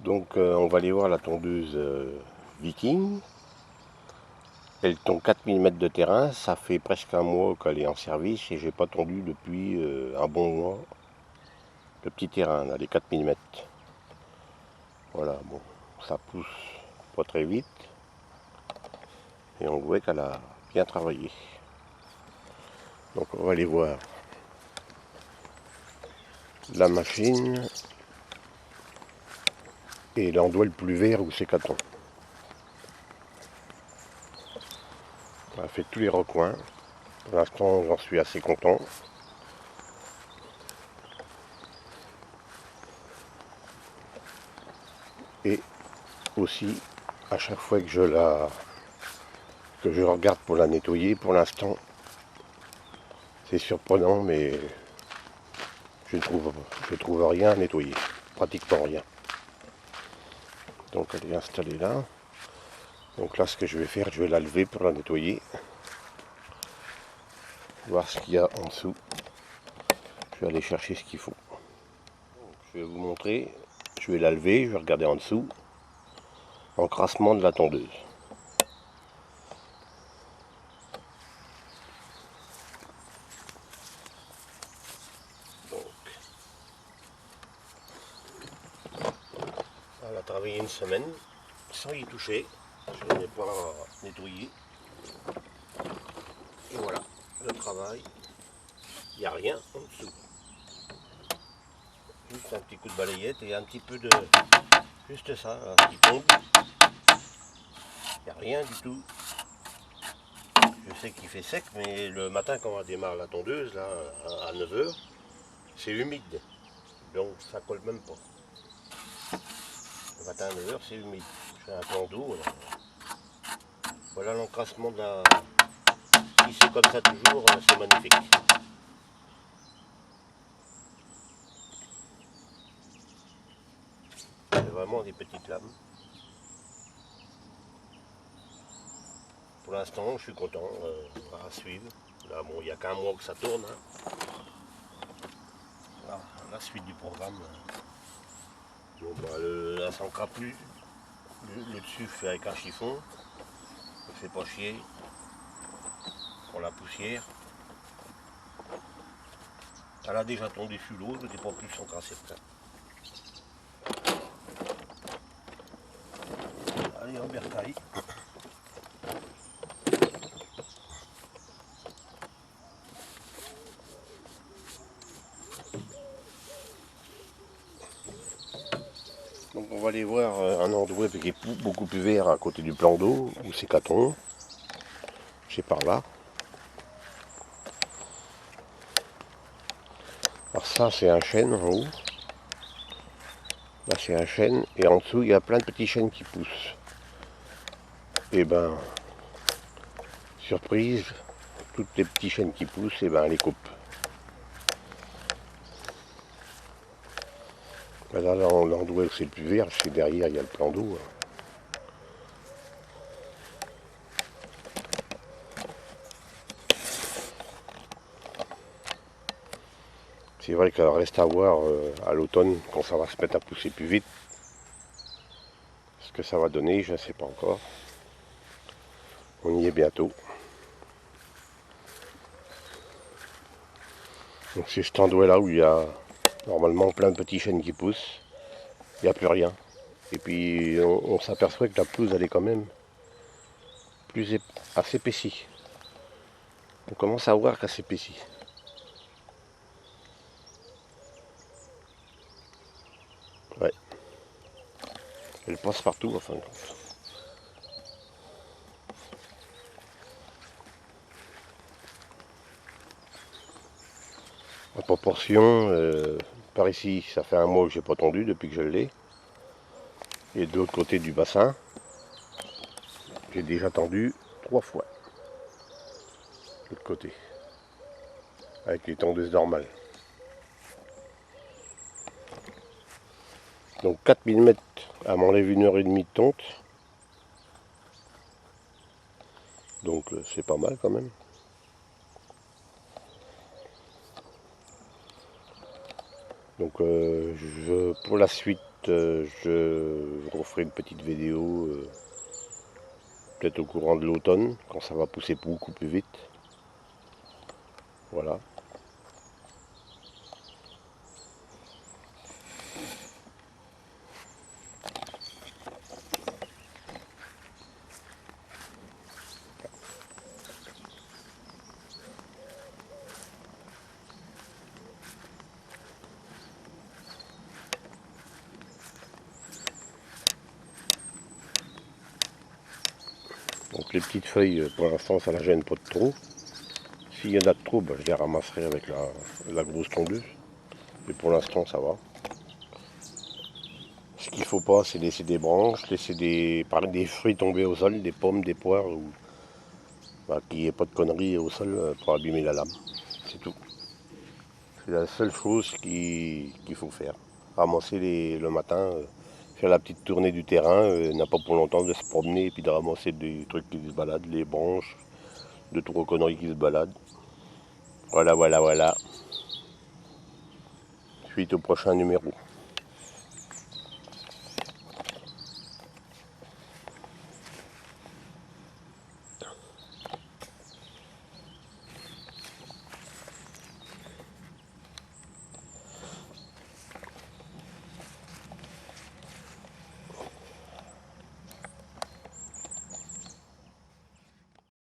Donc on va aller voir la tondeuse Viking. Elle tond 4 mm de terrain, ça fait presque un mois qu'elle est en service et j'ai pas tondu depuis un bon mois le petit terrain, là, les 4 mm. Voilà, bon, ça pousse pas très vite et on voit qu'elle a bien travaillé. Donc on va aller voir la machine et l'endroit le plus vert où c'est qu'elle On a fait tous les recoins. Pour l'instant, j'en suis assez content. Et aussi, à chaque fois que je regarde pour la nettoyer, pour l'instant, c'est surprenant, mais je trouve rien à nettoyer. Pratiquement rien. Donc elle est installée là. Donc là, ce que je vais faire, je vais la lever pour la nettoyer. Voir ce qu'il y a en dessous. Je vais aller chercher ce qu'il faut. Donc, je vais vous montrer. Je vais la lever, je vais regarder en dessous. Encrassement de la tondeuse. Donc, elle a travaillé une semaine sans y toucher. Je n'ai pas nettoyé. Et voilà, le travail. Il n'y a rien en dessous. Juste un petit coup de balayette et un petit peu de... Juste ça, là, qui tombe. Il n'y a rien du tout. Je sais qu'il fait sec, mais le matin quand on démarre la tondeuse, là, à 9 h, c'est humide. Donc ça colle même pas. Le matin à 9 h, c'est humide. Je fais un plan d'eau. Voilà l'encrassement de la... Si c'est comme ça toujours, c'est magnifique. C'est vraiment des petites lames. Pour l'instant, je suis content. On va suivre. Là, bon, il n'y a qu'un mois que ça tourne. Hein. Voilà, la suite du programme. Bon, bah, là, ça n'encra plus. Le dessus fait avec un chiffon. Ça fait pas chier. Pour la poussière. Elle a déjà tombé sur l'eau, je n'étais pas plus encrassé que ça. Allez, en bercaille. Donc on va aller voir un endroit qui est beaucoup plus vert à côté du plan d'eau, où c'est Caton. C'est par là. Alors ça c'est un chêne en haut. Là c'est un chêne et en dessous il y a plein de petits chênes qui poussent. Et ben, surprise, toutes les petits chênes qui poussent, et ben elle les coupe. Ben là l'endroit où c'est le plus vert, c'est derrière il y a le plan d'eau. C'est vrai qu'il reste à voir à l'automne quand ça va se mettre à pousser plus vite. Ce que ça va donner, je ne sais pas encore. On y est bientôt. Donc c'est cet endroit là où il y a normalement plein de petits chênes qui poussent. Il n'y a plus rien. Et puis on s'aperçoit que la pelouse elle est quand même assez épaissie. On commence à voir qu'elle s'épaissit. Ouais. Elle passe partout en fin de compte. En proportion, par ici, ça fait un mois que j'ai pas tondu depuis que je l'ai. Et de l'autre côté du bassin, j'ai déjà tendu 3 fois. De l'autre côté. Avec les tondeuses normales. Donc 4 mm, elle m'enlève 1h30 de tonte. Donc c'est pas mal quand même. Donc pour la suite, je referai une petite vidéo, peut-être au courant de l'automne, quand ça va pousser beaucoup plus vite. Voilà. Donc les petites feuilles, pour l'instant, ça ne la gêne pas de trop. S'il y en a de trop, je les ramasserai avec la grosse tondeuse. Mais pour l'instant, ça va. Ce qu'il ne faut pas, c'est laisser des branches, laisser des fruits tomber au sol, des pommes, des poires, ou qu'il n'y ait pas de conneries au sol pour abîmer la lame. C'est tout. C'est la seule chose qu'il faut faire. Ramasser le matin, faire la petite tournée du terrain, n'a pas pour longtemps de se promener et puis de ramasser des trucs qui se baladent, les branches, de trop conneries qui se baladent. Voilà. Suite au prochain numéro.